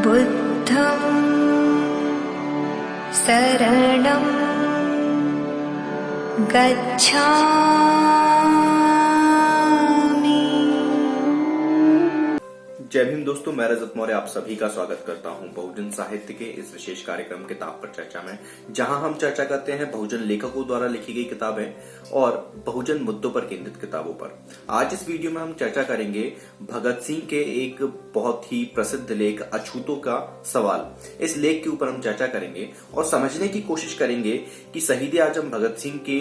बुद्धं शरणं गच्छामि। जय भीम दोस्तों, मैं रजत मौर्य आप सभी का स्वागत करता हूं बहुजन साहित्य के इस विशेष कार्यक्रम किताब पर चर्चा में, जहां हम चर्चा करते हैं बहुजन लेखकों द्वारा लिखी गई किताबें और बहुजन मुद्दों पर केंद्रित किताबों पर। आज इस वीडियो में हम चर्चा करेंगे भगत सिंह के एक बहुत ही प्रसिद्ध लेख अछूतों का सवाल। इस लेख के ऊपर हम चर्चा करेंगे और समझने की कोशिश करेंगे कि शहीद आजम भगत सिंह की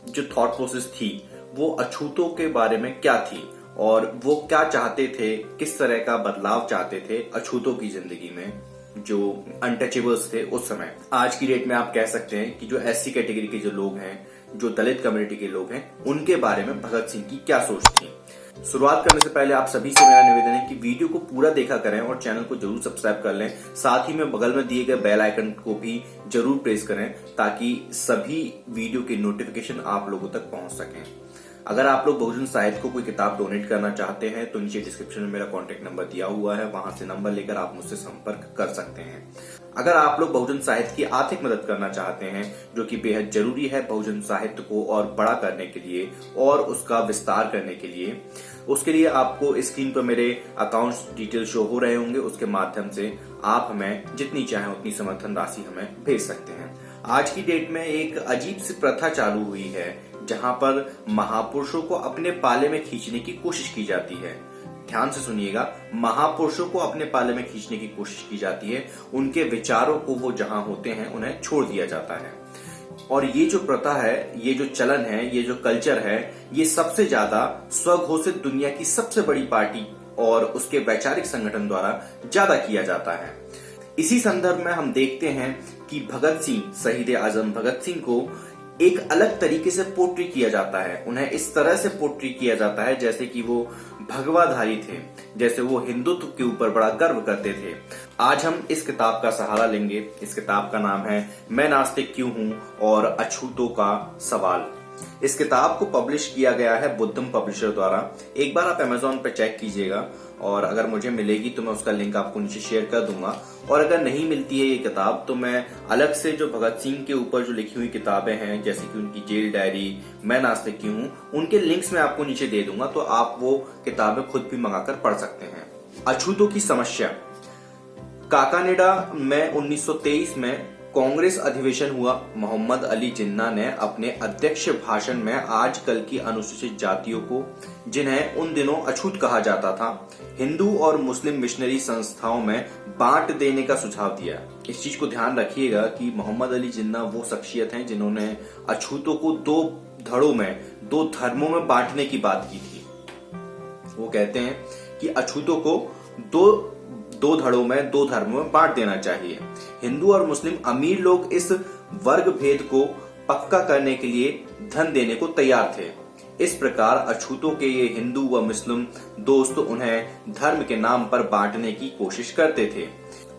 जो थॉट प्रोसेस थी वो अछूतों के बारे में क्या थी और वो क्या चाहते थे, किस तरह का बदलाव चाहते थे अछूतों की जिंदगी में, जो अनटचेबल्स थे उस समय। आज की डेट में आप कह सकते हैं कि जो एससी कैटेगरी के जो लोग हैं, जो दलित कम्युनिटी के लोग हैं, उनके बारे में भगत सिंह की क्या सोच थी। शुरुआत करने से पहले आप सभी से मेरा निवेदन है कि वीडियो को पूरा देखा करें और चैनल को जरूर सब्सक्राइब कर लें। साथ ही में बगल में दिए गए बेल आइकन को भी जरूर प्रेस करें ताकि सभी वीडियो के नोटिफिकेशन आप लोगों तक पहुंच सकें। अगर आप लोग बहुजन साहित्य को कोई किताब डोनेट करना चाहते हैं तो नीचे डिस्क्रिप्शन में मेरा कॉन्टेक्ट नंबर दिया हुआ है, वहां से नंबर लेकर आप मुझसे संपर्क कर सकते हैं। अगर आप लोग बहुजन साहित्य की आर्थिक मदद करना चाहते हैं, जो कि बेहद जरूरी है बहुजन साहित्य को और बड़ा करने के लिए और उसका विस्तार करने के लिए, उसके लिए आपको स्क्रीन पर मेरे अकाउंट्स डिटेल शो हो रहे होंगे, उसके माध्यम से आप हमें जितनी चाहें उतनी समर्थन राशि हमें भेज सकते हैं। आज की डेट में एक अजीब सी प्रथा चालू हुई है जहां पर महापुरुषों को अपने पाले में खींचने की कोशिश की जाती है। ध्यान से सुनिएगा, महापुरुषों को अपने पाले में खींचने की कोशिश की जाती है, उनके विचारों को वो जहां होते हैं उन्हें छोड़ दिया जाता है। और ये जो प्रथा है, ये जो चलन है, ये जो कल्चर है, ये सबसे ज्यादा स्वघोषित दुनिया की सबसे बड़ी पार्टी और उसके वैचारिक संगठन द्वारा ज्यादा किया जाता है। इसी संदर्भ में हम देखते हैं कि भगत सिंह, शहीद आजम भगत सिंह को एक अलग तरीके से पोर्ट्री किया जाता है। उन्हें इस तरह से पोर्ट्री किया जाता है जैसे कि वो भगवाधारी थे, जैसे वो हिंदुत्व के ऊपर बड़ा गर्व करते थे। आज हम इस किताब का सहारा लेंगे। इस किताब का नाम है मैं नास्तिक क्यों हूं और अछूतों का सवाल। इस किताब को पब्लिश किया गया है बुद्धम पब्लिशर द्वारा। एक बार आप अमेज़न पर चेक कीजिएगा और अगर मुझे मिलेगी तो मैं उसका लिंक आपको नीचे शेयर कर दूंगा। और अगर नहीं मिलती है ये किताब तो मैं अलग से जो भगत सिंह के ऊपर जो लिखी हुई किताबें हैं, जैसे कि उनकी जेल डायरी, मैं नास्तिक क्यों हूं, उनके लिंक्स मैं आपको नीचे दे दूंगा, तो आप वो किताबें खुद भी मंगाकर पढ़ सकते हैं। अछूतों की समस्या। काकानेडा में 1923 में कांग्रेस अधिवेशन हुआ। मोहम्मद अली जिन्ना ने अपने अध्यक्ष भाषण में आजकल की अनुसूचित जातियों को, जिन्हें उन दिनों अछूत कहा जाता था, हिंदू और मुस्लिम मिशनरी संस्थाओं में बांट देने का सुझाव दिया। इस चीज को ध्यान रखिएगा कि मोहम्मद अली जिन्ना वो शख्सियत हैं जिन्होंने अछूतों को दो धड़ों में, दो धर्मों में बांटने की बात की थी। वो कहते हैं कि अछूतों को दो धड़ों में, दो धर्मों में बांट देना चाहिए। हिंदू और मुस्लिम अमीर लोग इस वर्ग भेद को पक्का करने के लिए धन देने को तैयार थे। इस प्रकार अछूतों के ये हिंदू व मुस्लिम दोस्त उन्हें धर्म के नाम पर बांटने की कोशिश करते थे।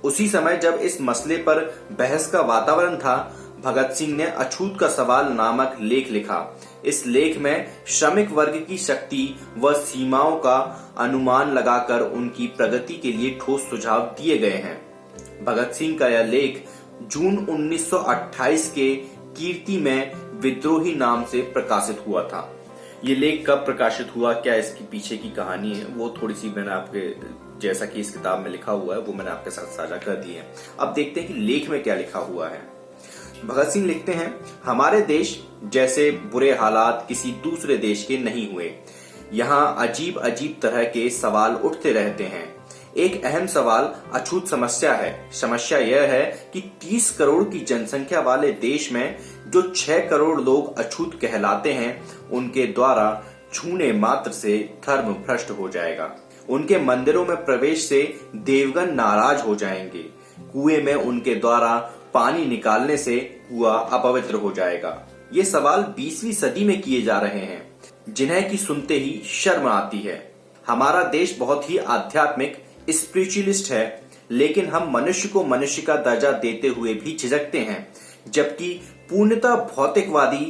उसी समय जब इस मसले पर बहस का वातावरण था, भगत सिंह ने अछूत का सवाल नामक लेख लिखा। इस लेख में श्रमिक वर्ग की शक्ति व सीमाओं का अनुमान लगाकर उनकी प्रगति के लिए ठोस सुझाव दिए गए हैं। भगत सिंह का यह लेख जून 1928 के कीर्ति में विद्रोही नाम से प्रकाशित हुआ था। ये लेख कब प्रकाशित हुआ, क्या इसकी पीछे की कहानी है, वो थोड़ी सी मैंने आपके, जैसा कि इस किताब में लिखा हुआ है, वो मैंने आपके साथ साझा कर दी है। अब देखते हैं कि लेख में क्या लिखा हुआ है। भगत सिंह लिखते हैं, हमारे देश जैसे बुरे हालात किसी दूसरे देश के नहीं हुए। यहाँ अजीब अजीब तरह के सवाल उठते रहते हैं। एक अहम सवाल अछूत समस्या है। समस्या यह है कि 30 करोड़ की जनसंख्या वाले देश में जो 6 करोड़ लोग अछूत कहलाते हैं, उनके द्वारा छूने मात्र से धर्म भ्रष्ट हो जाएगा। उनके मंदिरों में प्रवेश से देवगण नाराज हो जाएंगे। कुएं में उनके द्वारा पानी निकालने से कुआं अपवित्र हो जाएगा। ये सवाल 20वीं सदी में किए जा रहे हैं, जिन्हें की सुनते ही शर्म आती है। हमारा देश बहुत ही आध्यात्मिक, स्पिरिचुअलिस्ट है, लेकिन हम मनुष्य को मनुष्य का दर्जा देते हुए भी झिझकते हैं, जबकि पूर्णतः भौतिकवादी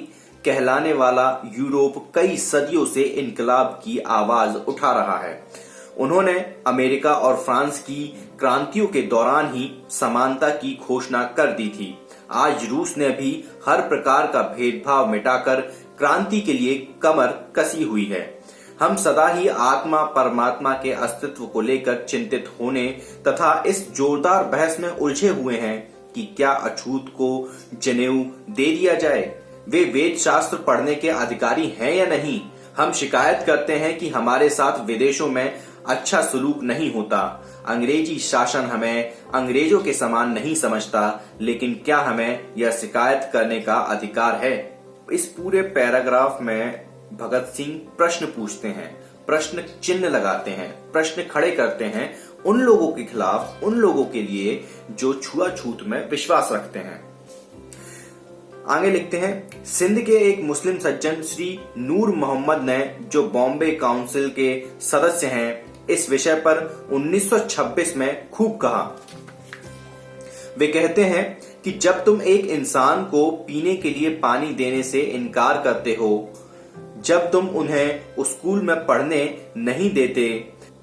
कहलाने वाला यूरोप कई सदियों से इनकलाब की आवाज उठा रहा है। उन्होंने अमेरिका और फ्रांस की क्रांतियों के दौरान ही समानता की घोषणा कर दी थी। आज रूस ने भी हर प्रकार का भेदभाव मिटाकर क्रांति के लिए कमर कसी हुई है। हम सदा ही आत्मा परमात्मा के अस्तित्व को लेकर चिंतित होने तथा इस जोरदार बहस में उलझे हुए हैं कि क्या अछूत को जनेऊ दे दिया जाए। वे वेद शास्त्र पढ़ने के अधिकारी हैं या नहीं। हम शिकायत करते हैं कि हमारे साथ विदेशों में अच्छा सलूक नहीं होता। अंग्रेजी शासन हमें अंग्रेजों के समान नहीं समझता, लेकिन क्या हमें यह शिकायत करने का अधिकार है। इस पूरे पैराग्राफ में भगत सिंह प्रश्न पूछते हैं, प्रश्न चिन्ह लगाते हैं, प्रश्न खड़े करते हैं उन लोगों के खिलाफ, उन लोगों के लिए जो छुआछूत में विश्वास रखते हैं। आगे लिखते हैं, सिंध के एक मुस्लिम सज्जन श्री नूर मोहम्मद ने, जो बॉम्बे काउंसिल के सदस्य हैं, इस विषय पर 1926 में खूब कहा। वे कहते हैं कि जब तुम एक इंसान को पीने के लिए पानी देने से इनकार करते हो, जब तुम उन्हें स्कूल में पढ़ने नहीं देते,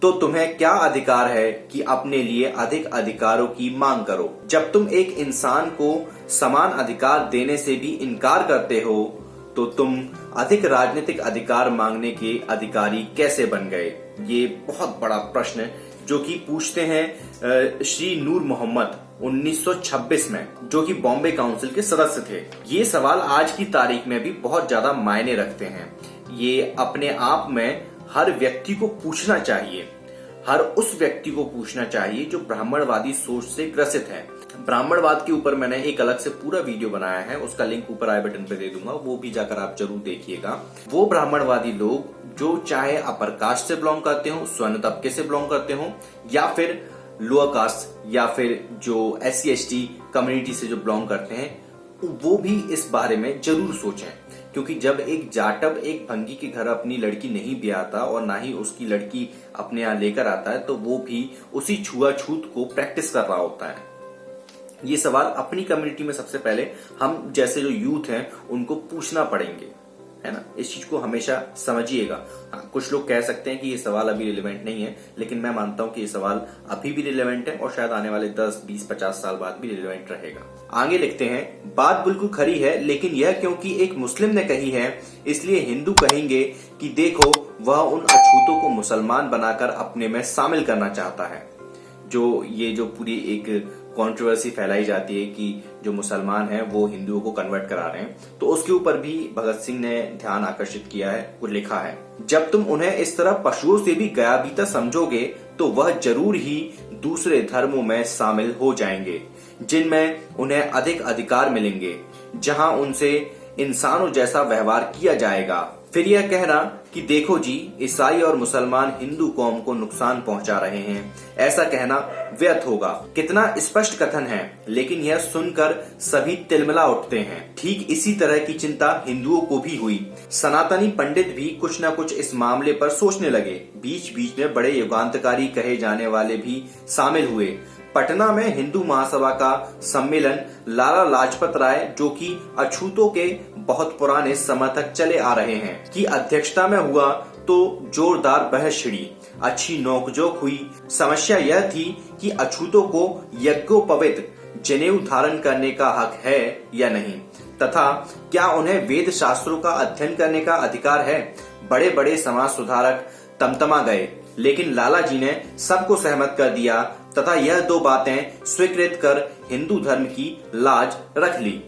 तो तुम्हें क्या अधिकार है कि अपने लिए अधिक अधिकारों की मांग करो। जब तुम एक इंसान को समान अधिकार देने से भी इनकार करते हो, तो तुम अधिक राजनीतिक अधिकार मांगने के अधिकारी कैसे बन गए। ये बहुत बड़ा प्रश्न जो कि पूछते हैं श्री नूर मोहम्मद 1926 में, जो कि बॉम्बे काउंसिल के सदस्य थे। ये सवाल आज की तारीख में भी बहुत ज्यादा मायने रखते हैं। ये अपने आप में हर व्यक्ति को पूछना चाहिए, हर उस व्यक्ति को पूछना चाहिए जो ब्राह्मणवादी सोच से ग्रसित है। ब्राह्मणवाद के ऊपर मैंने एक अलग से पूरा वीडियो बनाया है, उसका लिंक ऊपर आई बटन पे दे दूंगा, वो भी जाकर आप जरूर देखिएगा। वो ब्राह्मणवादी लोग जो चाहे अपर कास्ट से बिलोंग करते हो, स्वर्ण तबके से बिलोंग करते हो, या फिर लोअर कास्ट, या फिर जो SC/ST कम्युनिटी से जो बिलोंग करते हैं, वो भी इस बारे में जरूर सोचें। क्योंकि जब एक जाटव एक भंगी के घर अपनी लड़की नहीं ब्याहता और ना ही उसकी लड़की अपने यहाँ लेकर आता है, तो वो भी उसी छुआछूत को प्रैक्टिस कर रहा होता है। ये सवाल अपनी कम्युनिटी में सबसे पहले हम जैसे जो यूथ हैं उनको पूछना पड़ेंगे, है ना। इस चीज को हमेशा समझिएगा। हाँ, कुछ लोग कह सकते हैं कि ये सवाल अभी रिलेवेंट नहीं है, लेकिन मैं मानता हूं कि ये सवाल अभी भी रिलेवेंट है और शायद आने वाले 10, 20, 50 साल बाद भी रिलेवेंट रहेगा। आगे लिखते हैं, बात बिल्कुल खरी है, लेकिन यह क्योंकि एक मुस्लिम ने कही है, इसलिए हिंदू कहेंगे कि देखो वह उन अछूतों को मुसलमान बनाकर अपने में शामिल करना चाहता है। जो पूरी एक कंट्रोवर्सी फैलाई जाती है कि जो मुसलमान हैं वो हिंदुओं को कन्वर्ट करा रहे हैं, तो उसके ऊपर भी भगत सिंह ने ध्यान आकर्षित किया है और लिखा है, जब तुम उन्हें इस तरह पशुओं से भी गयाबीता समझोगे तो वह जरूर ही दूसरे धर्मों में शामिल हो जाएंगे, जिनमें उन्हें अधिक अधिकार मिलेंगे, जहां उनसे इंसानों जैसा व्यवहार किया जाएगा। फिर यह कहना कि देखो जी, ईसाई और मुसलमान हिंदू कौम को नुकसान पहुंचा रहे हैं, ऐसा कहना व्यर्थ होगा। कितना स्पष्ट कथन है, लेकिन यह सुनकर सभी तिलमिला उठते हैं। ठीक इसी तरह की चिंता हिंदुओं को भी हुई। सनातनी पंडित भी कुछ न कुछ इस मामले पर सोचने लगे। बीच बीच में बड़े युगांतकारी कहे जाने वाले भी शामिल हुए। पटना में हिंदू महासभा का सम्मेलन लाला लाजपत राय, जो कि अछूतों के बहुत पुराने समर्थक चले आ रहे हैं, की अध्यक्षता में हुआ, तो जोरदार बहस छिड़ी, अच्छी नोकझोंक हुई। समस्या यह थी कि अछूतों को यज्ञोपवीत जनेऊ धारण करने का हक है या नहीं, तथा क्या उन्हें वेद शास्त्रों का अध्ययन करने का अधिकार है। बड़े बड़े समाज सुधारक तमतमा गए, लेकिन लाला जी ने सबको सहमत कर दिया तथा यह दो बातें स्वीकृत कर हिंदू धर्म की लाज रख ली।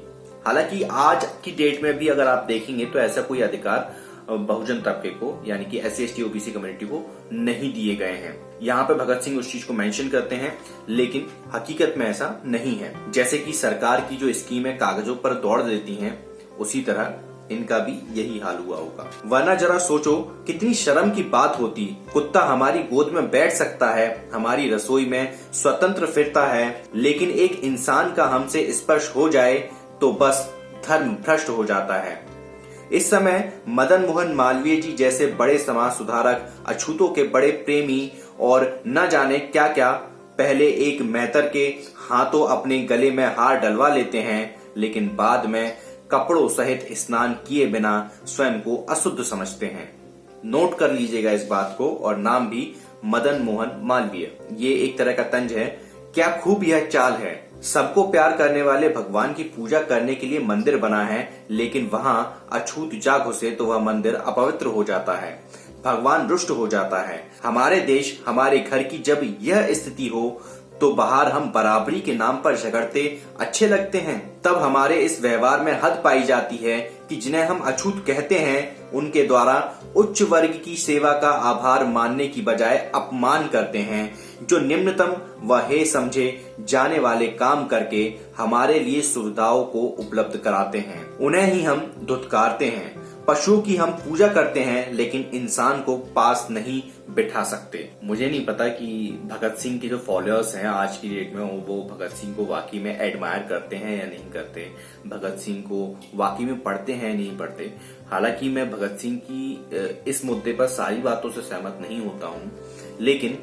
हालांकि आज की डेट में भी अगर आप देखेंगे तो ऐसा कोई अधिकार बहुजन तबके को, यानी कि SC/ST OBC कम्युनिटी को नहीं दिए गए हैं। यहाँ पे भगत सिंह उस चीज को मेंशन करते हैं, लेकिन हकीकत में ऐसा नहीं है। जैसे कि सरकार की जो स्कीमें कागजों पर दौड़ देती हैं, उसी तरह इनका भी यही हाल हुआ होगा। वरना जरा सोचो कितनी शर्म की बात होती। कुत्ता हमारी गोद में बैठ सकता है, हमारी रसोई में स्वतंत्र फिरता है, लेकिन एक इंसान का हमसे स्पर्श हो जाए तो बस धर्म भ्रष्ट हो जाता है। इस समय मदन मोहन मालवीय जी जैसे बड़े समाज सुधारक अछूतों के बड़े प्रेमी और न जाने क्या क्या, पहले एक मेहतर के हाथों अपने गले में हार डलवा लेते हैं, लेकिन बाद में कपड़ों सहित स्नान किए बिना स्वयं को अशुद्ध समझते हैं। नोट कर लीजिएगा इस बात को, और नाम भी मदन मोहन मालवीय। ये एक तरह का तंज है। क्या खूब यह चाल है, सबको प्यार करने वाले भगवान की पूजा करने के लिए मंदिर बना है, लेकिन वहां अछूत जा घुसे तो वह मंदिर अपवित्र हो जाता है, भगवान रुष्ट हो जाता है। हमारे देश, हमारे घर की जब यह स्थिति हो तो बाहर हम बराबरी के नाम पर झगड़ते अच्छे लगते हैं। तब हमारे इस व्यवहार में हद पाई जाती है कि जिन्हें हम अछूत कहते हैं उनके द्वारा उच्च वर्ग की सेवा का आभार मानने की बजाय अपमान करते हैं, जो निम्नतम व हे समझे जाने वाले काम करके हमारे लिए सुविधाओं को उपलब्ध कराते हैं, उन्हें ही हम धुतकारते हैं। पशुओं की हम पूजा करते हैं लेकिन इंसान को पास नहीं बिठा सकते। मुझे नहीं पता कि भगत सिंह के जो फॉलोअर्स हैं आज की डेट में वो भगत सिंह को वाकई में एडमायर करते हैं या नहीं करते, भगत सिंह को वाकई में पढ़ते हैं नहीं पढ़ते। हालांकि मैं भगत सिंह की इस मुद्दे पर सारी बातों से सहमत नहीं होता हूं, लेकिन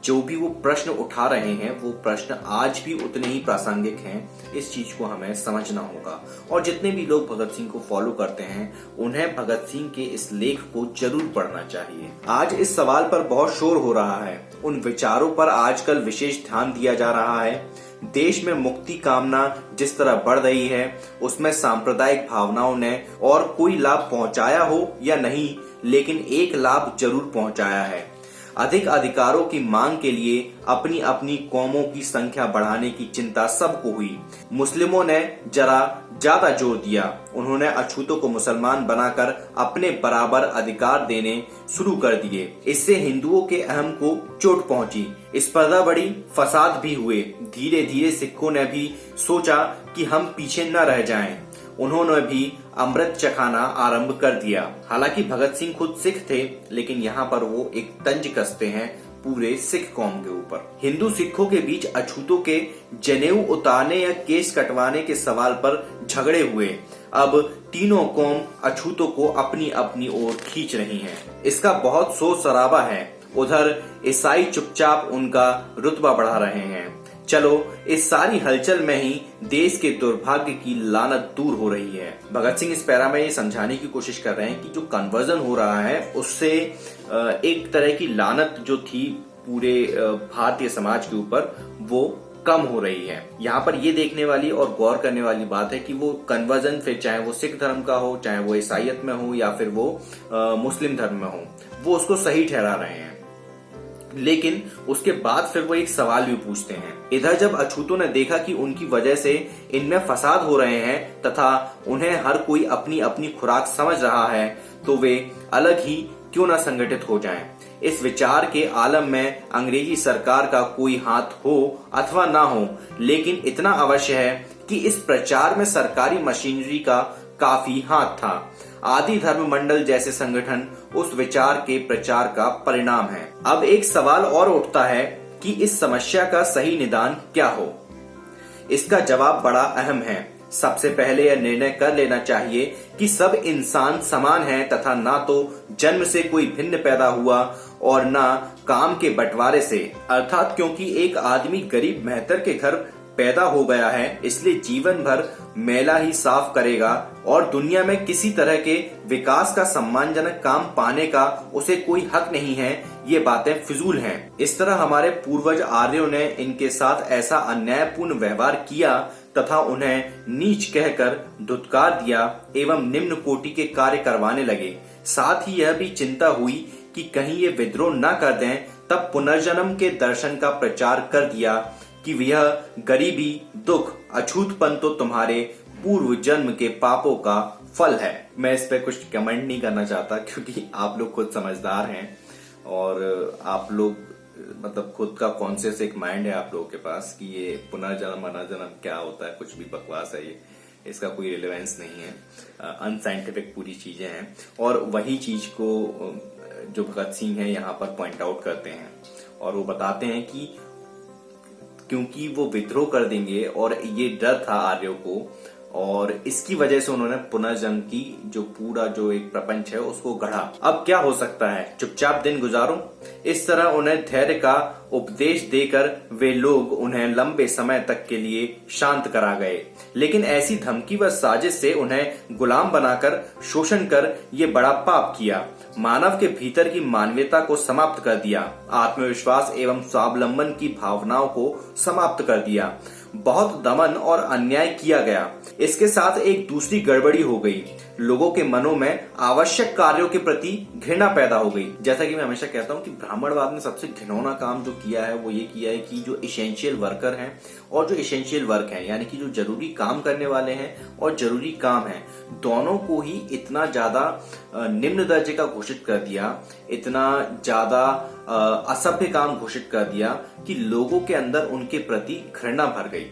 जो भी वो प्रश्न उठा रहे हैं वो प्रश्न आज भी उतने ही प्रासंगिक हैं। इस चीज को हमें समझना होगा और जितने भी लोग भगत सिंह को फॉलो करते हैं उन्हें भगत सिंह के इस लेख को जरूर पढ़ना चाहिए। आज इस सवाल पर बहुत शोर हो रहा है, उन विचारों पर आजकल विशेष ध्यान दिया जा रहा है। देश में मुक्ति कामना जिस तरह बढ़ रही है उसमें सांप्रदायिक भावनाओं ने और कोई लाभ पहुंचाया हो या नहीं, लेकिन एक लाभ जरूर पहुंचाया है। अधिक अधिकारों की मांग के लिए अपनी अपनी कौमों की संख्या बढ़ाने की चिंता सबको हुई। मुस्लिमों ने जरा ज्यादा जोर दिया, उन्होंने अछूतों को मुसलमान बनाकर अपने बराबर अधिकार देने शुरू कर दिए। इससे हिंदुओं के अहम को चोट पहुंची, स्पर्धा बढ़ी, फसाद भी हुए। धीरे धीरे सिखों ने भी सोचा कि हम पीछे न रह जाएं। उन्होंने भी अमृत चखाना आरंभ कर दिया। हालांकि भगत सिंह खुद सिख थे, लेकिन यहाँ पर वो एक तंज कसते हैं पूरे सिख कौम के ऊपर। हिंदू सिखों के बीच अछूतों के जनेऊ उतारने या केस कटवाने के सवाल पर झगड़े हुए। अब तीनों कौम अछूतों को अपनी अपनी ओर खींच रही हैं। इसका बहुत शोर शराबा है। उधर ईसाई चुपचाप उनका रुतबा बढ़ा रहे हैं। चलो, इस सारी हलचल में ही देश के दुर्भाग्य की लानत दूर हो रही है। भगत सिंह इस पैरा में ये समझाने की कोशिश कर रहे हैं कि जो कन्वर्जन हो रहा है उससे एक तरह की लानत जो थी पूरे भारतीय समाज के ऊपर वो कम हो रही है। यहाँ पर ये देखने वाली और गौर करने वाली बात है कि वो कन्वर्जन फिर चाहे वो सिख धर्म का हो, चाहे वो ईसाइयत में हो या फिर वो मुस्लिम धर्म में हो, वो उसको सही ठहरा रहे हैं। लेकिन उसके बाद फिर वो एक सवाल भी पूछते हैं। इधर जब अछूतों ने देखा कि उनकी वजह से इनमें फसाद हो रहे हैं तथा उन्हें हर कोई अपनी अपनी खुराक समझ रहा है, तो वे अलग ही क्यों न संगठित हो जाएं। इस विचार के आलम में अंग्रेजी सरकार का कोई हाथ हो अथवा ना हो, लेकिन इतना अवश्य है कि इस प्रचार में सरकारी मशीनरी का काफी हाथ था। आदि धर्म मंडल जैसे संगठन उस विचार के प्रचार का परिणाम है। अब एक सवाल और उठता है कि इस समस्या का सही निदान क्या हो। इसका जवाब बड़ा अहम है। सबसे पहले यह निर्णय कर लेना चाहिए कि सब इंसान समान हैं तथा ना तो जन्म से कोई भिन्न पैदा हुआ और ना काम के बंटवारे से। अर्थात क्योंकि एक आदमी गरीब मेहतर के घर पैदा हो गया है, इसलिए जीवन भर मैला ही साफ करेगा और दुनिया में किसी तरह के विकास का सम्मानजनक काम पाने का उसे कोई हक नहीं है। ये बातें फिजूल हैं। इस तरह हमारे पूर्वज आर्यों ने इनके साथ ऐसा अन्यायपूर्ण व्यवहार किया तथा उन्हें नीच कहकर धुतकार दिया एवं निम्न कोटि के कार्य करवाने लगे। साथ ही यह भी चिंता हुई कि कहीं ये विद्रोह न कर दें। तब पुनर्जन्म के दर्शन का प्रचार कर दिया कि यह गरीबी, दुख, अछूतपन तो तुम्हारे पूर्व जन्म के पापों का फल है। मैं इस पे कुछ कमेंट नहीं करना चाहता क्योंकि आप लोग खुद समझदार हैं और आप लोग मतलब खुद का कॉन्शियस एक माइंड है आप लोगों के पास कि ये पुनर्जन्म अनर्जन्म क्या होता है, कुछ भी बकवास है ये, इसका कोई रिलेवेंस नहीं है, अनसाइंटिफिक पूरी चीजें हैं। और वही चीज को जो भगत सिंह है यहाँ पर पॉइंट आउट करते हैं और वो बताते हैं कि क्योंकि वो विद्रोह कर देंगे और ये डर था आर्यों को, और इसकी वजह से उन्होंने पुनर्जन्म की जो पूरा जो एक प्रपंच है उसको गढ़ा। अब क्या हो सकता है, चुपचाप दिन गुजारो। इस तरह उन्हें धैर्य का उपदेश देकर वे लोग उन्हें लंबे समय तक के लिए शांत करा गए, लेकिन ऐसी धमकी व साजिश से उन्हें गुलाम बनाकर शोषण कर ये बड़ा पाप किया। मानव के भीतर की मानवीयता को समाप्त कर दिया, आत्मविश्वास एवं स्वावलंबन की भावनाओं को समाप्त कर दिया। बहुत दमन और अन्याय किया गया। इसके साथ एक दूसरी गड़बड़ी हो गई, लोगों के मनों में आवश्यक कार्यों के प्रति घृणा पैदा हो गई। जैसा कि मैं हमेशा कहता हूं कि ब्राह्मणवाद ने सबसे घिनौना काम जो किया है वो ये किया है कि जो इसेंशियल वर्कर हैं और जो इसेंशियल वर्क है, यानी कि जो जरूरी काम करने वाले हैं और जरूरी काम है, दोनों को ही इतना ज्यादा निम्न दर्जे का घोषित कर दिया, इतना ज्यादा असभ्य काम घोषित कर दिया कि लोगों के अंदर उनके प्रति घृणा भर गई।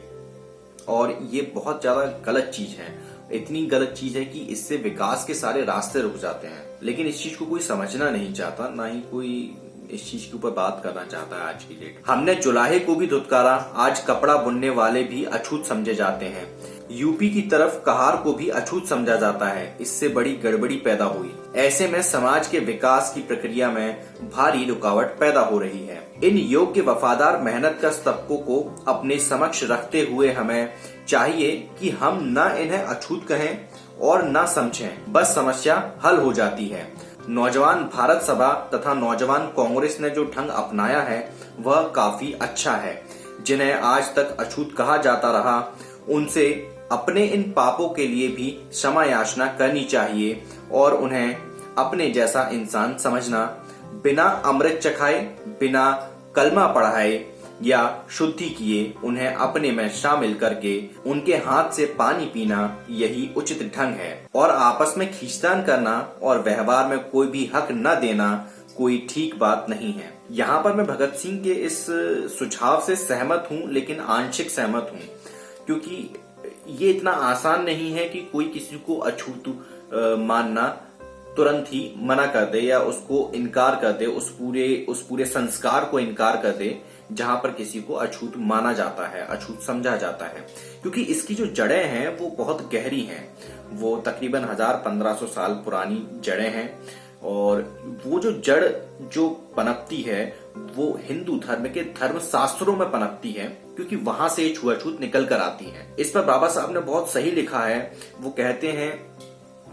और ये बहुत ज्यादा गलत चीज है, इतनी गलत चीज है कि इससे विकास के सारे रास्ते रुक जाते हैं। लेकिन इस चीज को कोई समझना नहीं चाहता, ना ही कोई इस चीज के ऊपर बात करना चाहता है आज की डेट। हमने जुलाहे को भी धुतकारा, आज कपड़ा बुनने वाले भी अछूत समझे जाते हैं। यूपी की तरफ कहार को भी अछूत समझा जाता है, इससे बड़ी गड़बड़ी पैदा हुई। ऐसे में समाज के विकास की प्रक्रिया में भारी रुकावट पैदा हो रही है। इन योग्य वफादार मेहनत का तबकों को अपने समक्ष रखते हुए हमें चाहिए कि हम न इन्हें अछूत कहें और न समझें, बस समस्या हल हो जाती है। नौजवान भारत सभा तथा नौजवान कांग्रेस ने जो ढंग अपनाया है वह काफी अच्छा है। जिन्हें आज तक अछूत कहा जाता रहा, उनसे अपने इन पापों के लिए भी क्षमा याचना करनी चाहिए और उन्हें अपने जैसा इंसान समझना, बिना अमृत चखाए, बिना कलमा पढ़ाए या शुद्धि किए उन्हें अपने में शामिल करके उनके हाथ से पानी पीना यही उचित ढंग है। और आपस में खींचतान करना और व्यवहार में कोई भी हक न देना कोई ठीक बात नहीं है। यहाँ पर मैं भगत सिंह के इस सुझाव से सहमत हूँ, लेकिन आंशिक सहमत हूँ, क्योंकि ये इतना आसान नहीं है कि कोई किसी को अछूत मानना तुरंत ही मना कर दे या उसको इनकार कर दे, उस पूरे संस्कार को इनकार कर दे जहां पर किसी को अछूत माना जाता है, अछूत समझा जाता है। क्योंकि इसकी जो जड़ें हैं वो बहुत गहरी हैं, वो तकरीबन 1000-1500 साल पुरानी जड़ें हैं। और वो जो जड़ जो पनपती है वो हिंदू धर्म के धर्म शास्त्रों में पनपती है, क्योंकि वहां से छुआछूत निकल कर आती है। इस पर बाबा साहब ने बहुत सही लिखा है। वो कहते हैं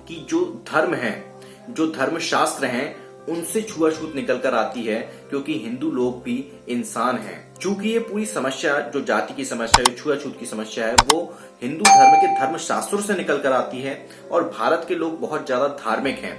कि जो धर्म है, जो धर्म शास्त्र हैं, उनसे छुआछूत निकल कर आती है, क्योंकि हिंदू लोग भी इंसान हैं। चूंकि ये पूरी समस्या जो जाति की समस्या है, छुआछूत की समस्या है, वो हिंदू धर्म के धर्म शास्त्रों से निकल कर आती है और भारत के लोग बहुत ज्यादा धार्मिक हैं,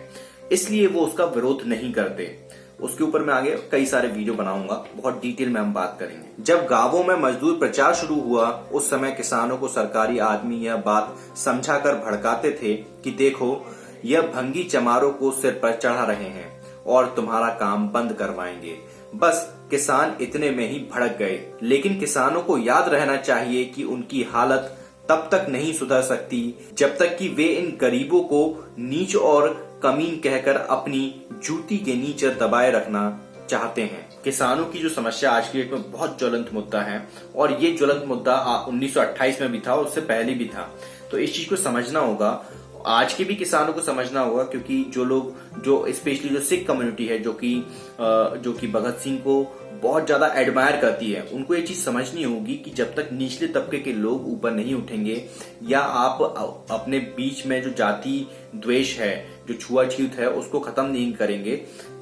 इसलिए वो उसका विरोध नहीं करते। उसके ऊपर मैं आगे कई सारे वीडियो बनाऊंगा, बहुत डिटेल में हम बात करेंगे। जब गांवों में मजदूर प्रचार शुरू हुआ, उस समय किसानों को सरकारी आदमी यह बात समझाकर भड़काते थे कि देखो यह भंगी चमारों को सिर पर चढ़ा रहे हैं और तुम्हारा काम बंद करवाएंगे। बस किसान इतने में ही भड़क गए। लेकिन किसानों को याद रहना चाहिए कि उनकी हालत तब तक नहीं सुधर सकती जब तक कि वे इन गरीबों को नीच और कमीन कहकर अपनी जूती के नीचे दबाए रखना चाहते हैं। किसानों की जो समस्या आज की डेट में बहुत ज्वलंत मुद्दा है, और ये ज्वलंत मुद्दा 1928 में भी था और उससे पहले भी था। तो इस चीज को समझना होगा, आज के भी किसानों को समझना होगा, क्योंकि जो लोग, जो स्पेशली जो सिख कम्युनिटी है, जो कि भगत सिंह को बहुत ज्यादा एडमायर करती है, उनको ये चीज समझनी होगी कि जब तक निचले तबके के लोग ऊपर नहीं उठेंगे या आप अपने बीच में जो जाति द्वेष है, जो छुआछूत है, उसको खत्म नहीं करेंगे,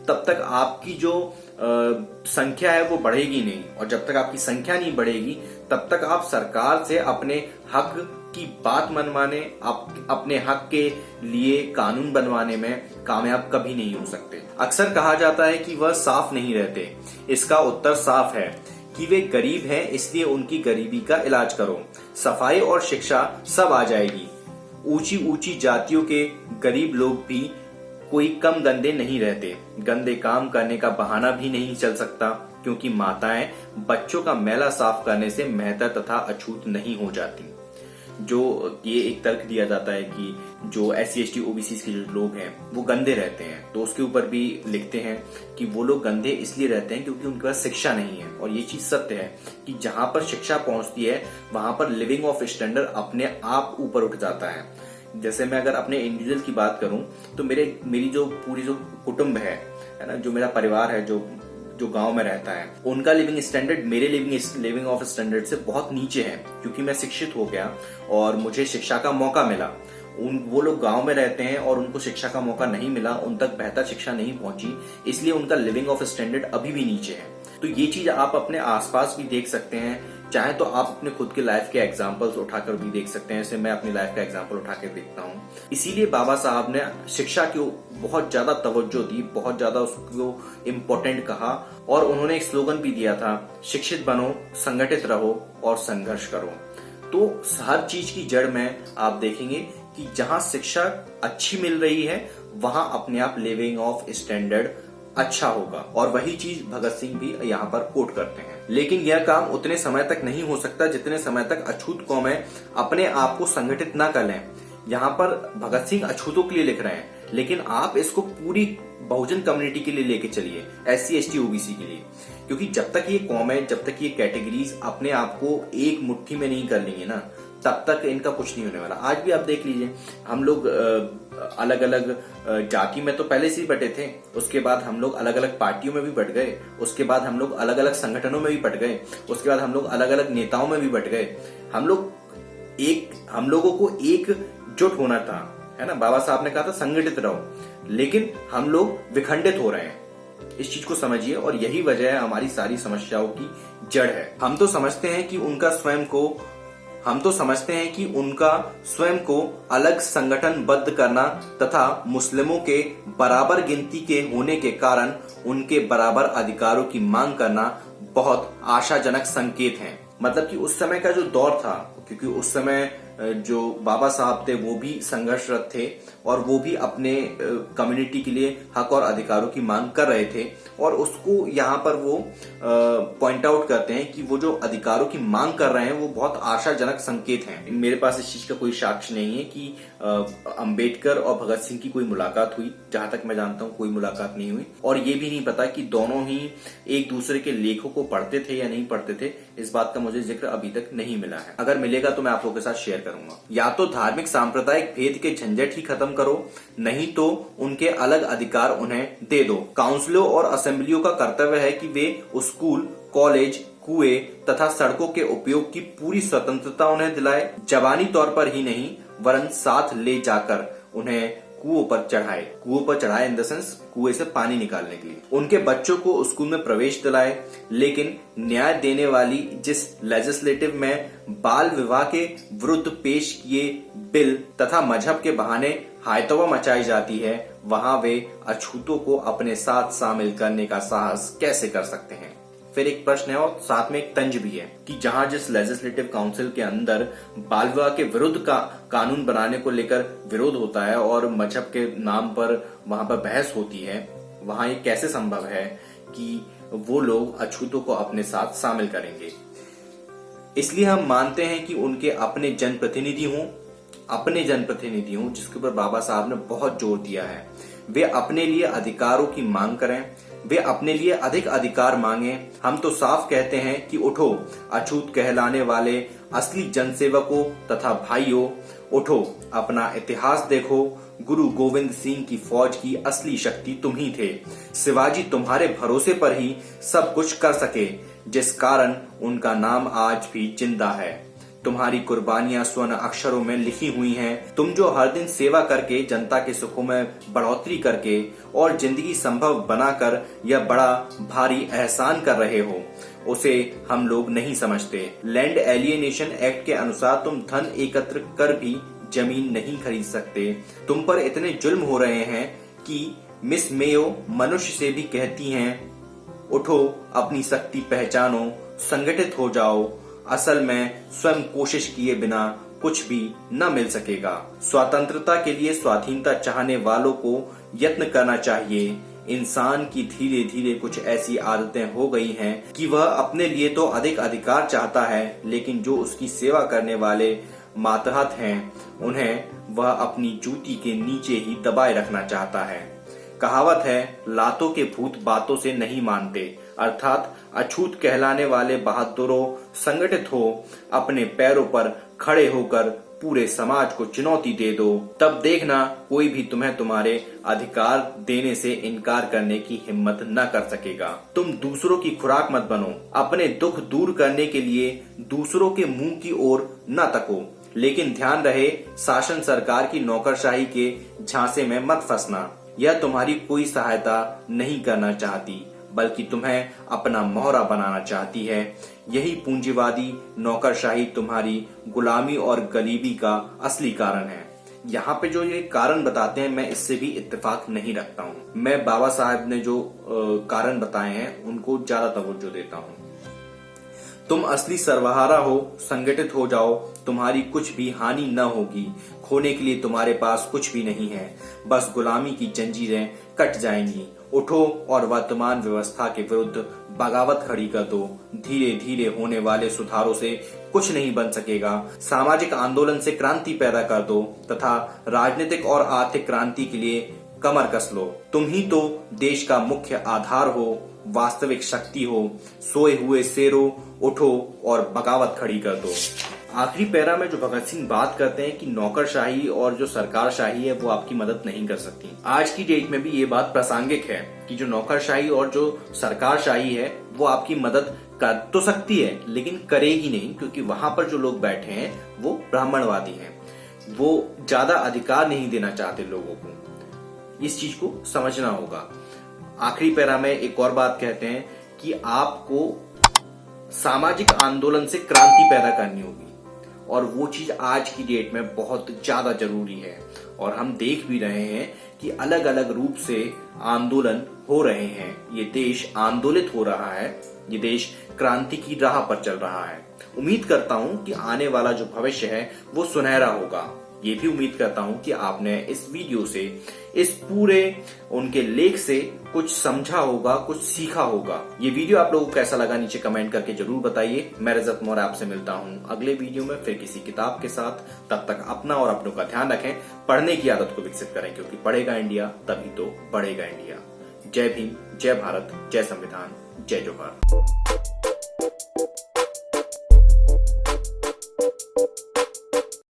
तब तक आपकी जो संख्या है वो बढ़ेगी नहीं। और जब तक आपकी संख्या नहीं बढ़ेगी, तब तक आप सरकार से अपने हक की बात मनवाने, अपने हक के लिए कानून बनवाने में कामयाब कभी नहीं हो सकते। अक्सर कहा जाता है कि वह साफ नहीं रहते। इसका उत्तर साफ है कि वे गरीब हैं, इसलिए उनकी गरीबी का इलाज करो। सफाई और शिक्षा सब आ जाएगी। ऊंची ऊंची जातियों के गरीब लोग भी कोई कम गंदे नहीं रहते। गंदे काम करने का बहाना भी नहीं चल सकता, क्योंकि माताएं बच्चों का मैला साफ करने से मेहतर तथा अछूत नहीं हो जाती। जो ये एक तर्क दिया जाता है कि जो SC ST OBC के जो लोग हैं वो गंदे रहते हैं, तो उसके ऊपर भी लिखते हैं कि वो लोग गंदे इसलिए रहते हैं क्योंकि उनके पास शिक्षा नहीं है। और ये चीज सत्य है कि जहां पर शिक्षा पहुंचती है वहां पर लिविंग ऑफ स्टैंडर्ड अपने आप ऊपर उठ जाता है। जैसे मैं अगर अपने इंडिविजुअल की बात करूं तो मेरी जो पूरी जो कुटुंब है ना, जो मेरा परिवार है, जो गांव में रहता है, उनका लिविंग स्टैंडर्ड मेरे लिविंग ऑफ स्टैंडर्ड से बहुत नीचे है, क्योंकि मैं शिक्षित हो गया और मुझे शिक्षा का मौका मिला। वो लोग गांव में रहते हैं और उनको शिक्षा का मौका नहीं मिला, उन तक बेहतर शिक्षा नहीं पहुंची, इसलिए उनका लिविंग ऑफ स्टैंडर्ड अभी भी नीचे है। तो ये चीज आप अपने आसपास भी देख सकते हैं, चाहे तो आप अपने खुद के लाइफ के एग्जाम्पल्स उठाकर भी देख सकते हैं। जैसे मैं अपनी लाइफ का एग्जाम्पल उठा के देखता हूँ। इसीलिए बाबा साहब ने शिक्षा की बहुत ज्यादा तवज्जो दी, बहुत ज्यादा उसको इम्पोर्टेंट कहा, और उन्होंने एक स्लोगन भी दिया था, शिक्षित बनो, संगठित रहो और संघर्ष करो। तो हर चीज की जड़ में आप देखेंगे कि जहां शिक्षा अच्छी मिल रही है वहां अपने आप लिविंग ऑफ स्टैंडर्ड अच्छा होगा। और वही चीज भगत सिंह भी यहाँ पर कोट करते हैं। लेकिन यह काम उतने समय तक नहीं हो सकता जितने समय तक अछूत कौमें अपने आप को संगठित न कर लें। यहाँ पर भगत सिंह अछूतों के लिए लिख रहे हैं, लेकिन आप इसको पूरी बहुजन कम्युनिटी के लिए लेके चलिए, SC ST OBC के लिए, क्योंकि जब तक ये कौमें, जब तक ये कैटेगरीज अपने आप को एक मुट्ठी में नहीं कर लेंगे ना, तब तक इनका कुछ नहीं होने वाला। आज भी आप देख लीजिए, हम लोग अलग अलग जाति में तो पहले से ही बटे थे, उसके बाद हम लोग अलग अलग पार्टियों में भी बट गए, उसके बाद हम लोग अलग अलग संगठनों में भी बट गए, उसके बाद हम लोग अलग अलग नेताओं में भी बट गए। हम लोगों को एकजुट होना था, है ना। बाबा साहब ने कहा था संगठित रहो, लेकिन हम लोग विखंडित हो रहे हैं। इस चीज को समझिए, और यही वजह है हमारी सारी समस्याओं की जड़ है। हम तो समझते हैं कि उनका स्वयं को अलग संगठनबद्ध करना तथा मुस्लिमों के बराबर गिनती के होने के कारण उनके बराबर अधिकारों की मांग करना बहुत आशाजनक संकेत हैं। मतलब कि उस समय का जो दौर था, क्योंकि उस समय जो बाबा साहब थे वो भी संघर्षरत थे और वो भी अपने कम्युनिटी के लिए हक और अधिकारों की मांग कर रहे थे, और उसको यहाँ पर वो पॉइंट आउट करते हैं कि वो जो अधिकारों की मांग कर रहे हैं वो बहुत आशाजनक संकेत हैं। मेरे पास इस चीज का कोई साक्ष्य नहीं है कि अंबेडकर और भगत सिंह की कोई मुलाकात हुई। जहां तक मैं जानता हूँ कोई मुलाकात नहीं हुई, और ये भी नहीं पता कि दोनों ही एक दूसरे के लेखों को पढ़ते थे या नहीं पढ़ते थे। इस बात का मुझे जिक्र अभी तक नहीं मिला है। अगर मिलेगा तो मैं आप लोगों के साथ शेयर करूंगा। या तो धार्मिक सांप्रदायिक भेद के झंझट ही खत्म करो, नहीं तो उनके अलग अधिकार उन्हें दे दो। काउंसिलों और असेंबलियों का कर्तव्य है कि वे स्कूल, कॉलेज, कुएं तथा सड़कों के उपयोग की पूरी स्वतंत्रता उन्हें दिलाए। जबानी तौर पर ही नहीं वरन साथ ले जाकर उन्हें कुओं पर चढ़ाए इन द सेंस कुएं से पानी निकालने के लिए। उनके बच्चों को स्कूल में प्रवेश दिलाए, लेकिन न्याय देने वाली जिस लेजिस्लेटिव में बाल विवाह के विरुद्ध पेश किए बिल तथा मजहब के बहाने हायतवा मचाई जाती है, वहां वे अछूतों को अपने साथ शामिल करने का साहस कैसे कर सकते हैं। फिर एक प्रश्न है और साथ में एक तंज भी है कि जहां जिस लेजिस्लेटिव काउंसिल के अंदर बाल विवाह के विरुद्ध का कानून बनाने को लेकर विरोध होता है और मजहब के नाम पर वहां पर बहस होती है, वहां ये कैसे संभव है कि वो लोग अछूतों को अपने साथ शामिल करेंगे। इसलिए हम मानते हैं कि उनके अपने जनप्रतिनिधि हों, जिसके ऊपर बाबा साहब ने बहुत जोर दिया है। वे अपने लिए अधिकारों की मांग करें, वे अपने लिए अधिक अधिकार मांगे। हम तो साफ कहते हैं कि उठो अछूत कहलाने वाले असली जनसेवकों तथा भाइयों, उठो अपना इतिहास देखो। गुरु गोविंद सिंह की फौज की असली शक्ति तुम ही थे। शिवाजी तुम्हारे भरोसे पर ही सब कुछ कर सके, जिस कारण उनका नाम आज भी जिंदा है। तुम्हारी कुर्बानियां स्वर्ण अक्षरों में लिखी हुई हैं। तुम जो हर दिन सेवा करके, जनता के सुखों में बढ़ोतरी करके और जिंदगी संभव बनाकर यह बड़ा भारी एहसान कर रहे हो, उसे हम लोग नहीं समझते। लैंड एलियनेशन एक्ट के अनुसार तुम धन एकत्र कर भी जमीन नहीं खरीद सकते। तुम पर इतने जुल्म हो रहे हैं कि मिस मेयो मनुष्य से भी कहती हैं, उठो अपनी शक्ति पहचानो, संगठित हो जाओ। असल में स्वयं कोशिश किए बिना कुछ भी न मिल सकेगा। स्वतंत्रता के लिए स्वाधीनता चाहने वालों को यत्न करना चाहिए। इंसान की धीरे धीरे कुछ ऐसी आदतें हो गई हैं कि वह अपने लिए तो अधिक अधिकार चाहता है, लेकिन जो उसकी सेवा करने वाले मातहत हैं उन्हें वह अपनी जूती के नीचे ही दबाए रखना चाहता है। कहावत है, लातों के भूत बातों से नहीं मानते, अर्थात अछूत कहलाने वाले बहादुरों संगठित हो, अपने पैरों पर खड़े होकर पूरे समाज को चुनौती दे दो, तब देखना कोई भी तुम्हें तुम्हारे अधिकार देने से इनकार करने की हिम्मत न कर सकेगा। तुम दूसरों की खुराक मत बनो, अपने दुख दूर करने के लिए दूसरों के मुंह की ओर न तको, लेकिन ध्यान रहे शासन सरकार की नौकरशाही के झांसे में मत फंसना। यह तुम्हारी कोई सहायता नहीं करना चाहती, बल्कि तुम्हें अपना मोहरा बनाना चाहती है। यही पूंजीवादी नौकरशाही तुम्हारी गुलामी और गरीबी का असली कारण है। यहाँ पे जो ये कारण बताते हैं, मैं इससे भी इत्तेफाक नहीं रखता हूँ। मैं बाबा साहब ने जो कारण बताए हैं उनको ज्यादा तवज्जो देता हूँ। तुम असली सर्वहारा हो, संगठित हो जाओ, तुम्हारी कुछ भी हानि न होगी। खोने के लिए तुम्हारे पास कुछ भी नहीं है, बस गुलामी की जंजीरें कट जाएंगी। उठो और वर्तमान व्यवस्था के विरुद्ध बगावत खड़ी कर दो। धीरे धीरे होने वाले सुधारों से कुछ नहीं बन सकेगा। सामाजिक आंदोलन से क्रांति पैदा कर दो तथा राजनीतिक और आर्थिक क्रांति के लिए कमर कस लो। तुम ही तो देश का मुख्य आधार हो, वास्तविक शक्ति हो। सोए हुए शेरों, उठो और बगावत खड़ी कर दो। आखिरी पैरा में जो भगत सिंह बात करते हैं कि नौकरशाही और जो सरकारशाही है वो आपकी मदद नहीं कर सकती। आज की डेट में भी ये बात प्रासंगिक है कि जो नौकरशाही और जो सरकारशाही है वो आपकी मदद कर तो सकती है, लेकिन करेगी नहीं, क्योंकि वहां पर जो लोग बैठे हैं वो ब्राह्मणवादी हैं। वो ज्यादा अधिकार नहीं देना चाहते लोगों को। इस चीज को समझना होगा। आखिरी पैरा में एक और बात कहते हैं कि आपको सामाजिक आंदोलन से क्रांति पैदा करनी होगी, और वो चीज आज की डेट में बहुत ज्यादा जरूरी है। और हम देख भी रहे हैं कि अलग अलग रूप से आंदोलन हो रहे हैं। ये देश आंदोलित हो रहा है, ये देश क्रांति की राह पर चल रहा है। उम्मीद करता हूं कि आने वाला जो भविष्य है वो सुनहरा होगा। ये भी उम्मीद करता हूं कि आपने इस वीडियो से, इस पूरे उनके लेख से कुछ समझा होगा, कुछ सीखा होगा। ये वीडियो आप लोगों को कैसा लगा नीचे कमेंट करके जरूर बताइए। मैं रजत मौर्य आपसे मिलता हूं अगले वीडियो में फिर किसी किताब के साथ। तब तक अपना और अपनों का ध्यान रखें, पढ़ने की आदत को विकसित करें, क्योंकि पढ़ेगा इंडिया तभी तो बढ़ेगा इंडिया। जय भीम, जय भारत, जय संविधान, जय जोहार।